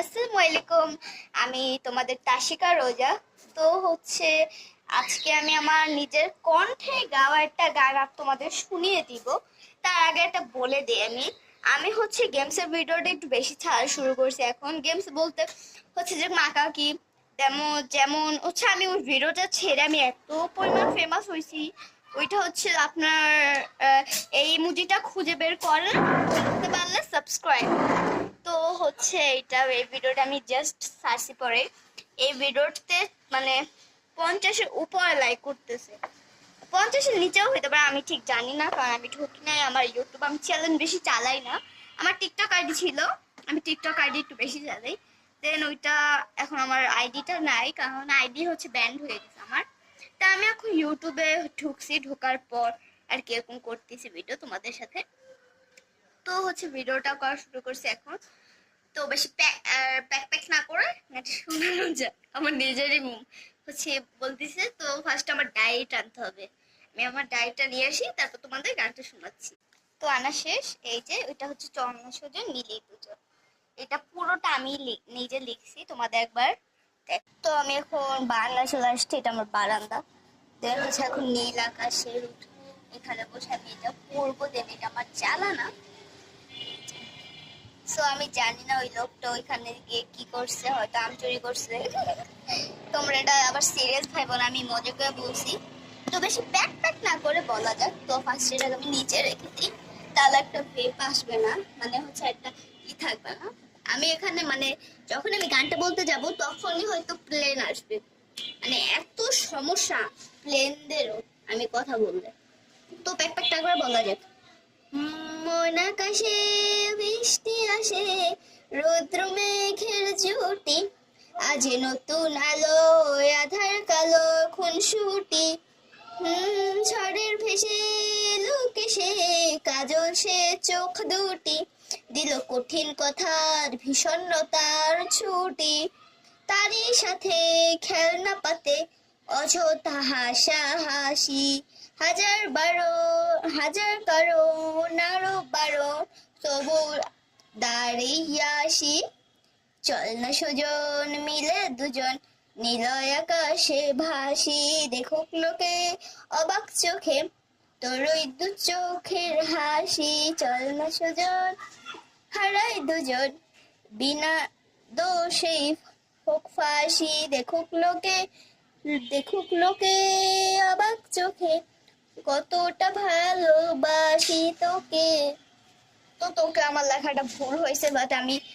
আসসালামু আলাইকুম। আমি তোমাদের তাশিকা রোজা। তো হচ্ছে আজকে আমি আমার নিজের কণ্ঠে গাওয়া একটা গান তোমাদের শুনিয়ে দিব। তার আগে একটা বলে দিই, আমি আমি হচ্ছে গেমসের ভিডিওটা একটু বেশি ছাড়া শুরু করছি। এখন গেমস বলতে হচ্ছে যে মাকাকি, যেমন যেমন হচ্ছে আমি ওই ভিডিওটা ছেড়ে আমি এত পরিমাণ ফেমাস হয়েছি। ওইটা হচ্ছে আপনার এই ইমোজিটা খুঁজে বের করেন, করতে পারলে সাবস্ক্রাইব। তো হচ্ছে এই ভিডিওটা আমি জাস্ট সার্চি পরে এই ভিডিওতে মানে 50-এর উপরে লাইক করতেছে, 50-এর নিচেও হইতে পারে, আমি ঠিক জানি না, কারণ আমি ঢুকি নাই আমার ইউটিউব, আমি চ্যানেল বেশি চালাই না। আমার টিকটক আইডি ছিল, আমি টিকটক আইডি একটু বেশি চালাই। দেন ওইটা এখন আমার আইডিটা নাই, কারণ আইডি হচ্ছে ব্যান্ড হয়ে গেছে আমার। তা আমি এখন ইউটিউবে ঢুকছি, ঢোকার পর আর কি এরকম করতেছি ভিডিও তোমাদের সাথে। তো হচ্ছে ভিডিওটা করা শুরু করছি এখন। তো বেশি প্যাক প্যাক না করে এটা শোনানো যায়, আমার নিজেরই হচ্ছে বলতেছে। তো ফার্স্ট আমার ডায়েরি টানতে হবে, আমি আমার ডায়েরিটা নিয়ে আসি, তারপর তোমাদের গানটা শোনাচ্ছি। তো আনা শেষ। এই যে এটা হচ্ছে চন্দ্র সুজন মিলি দুজন, এটা পুরোটা আমি নিজে লিখছি, তোমাদের একবার দেখ। তো আমি এখন বারান্দা চলে আসছি, এটা আমার বারান্দা। দেন হচ্ছে এখন নীল আকাশের এখানে বসে আমি এটা পড়বো। দেন এটা আমার জানানা। সো আমি জানি না ওই লোকটা ওইখানে গিয়ে কি করছে, হয়তো আম চুরি করছে। তোমরা এটা আবার সিরিয়াস ভাইবো না, আমি মজা করে বলছি। তো বেশি প্যাক না করে বলা যাক। তো ফার্স্ট এটাকে আমি নিচে রেখে দিই, তাহলে একটা ভেপ আসবে না, মানে হচ্ছে একটা ই থাকবে না। আমি এখানে মানে যখন আমি গানটা বলতে যাব তখনই হয়তো প্লেন আসবে, মানে এত সমস্যা প্লেনদেরও আমি কথা বললে। তো প্যাক না করে বলা যাক। মন আকাশে বৃষ্টি আসে, রৌদ্র মেঘের জুটি, আজ নতুন আলো আধার কালো খুনসুটি। ঝড়ের ভেসে লোকে সে কাজল সে চোখ দুটি, দিল কঠিন কথার ভীষণতার ছুটি। তারই সাথে খেলনা পাতে অযথা হাসাহাসি, হাজার কারণ আরো বারো, তবু দাঁড়িয়ে আসি। চল না সুজন মিলে দুজন, নিলয় আকাশে ভাসি, দেখুক লোকে অবাক চোখে তোর ওই দু চোখের হাসি। চল না সুজন হারাই দুজন, বিনা দোষেই হোক ফাঁসি, দেখুক লোকে অবাক চোখে কতটা ভালোবাসি তোকে। তো তোকে আমার লেখাটা ভুল হয়েছে, বাট আমি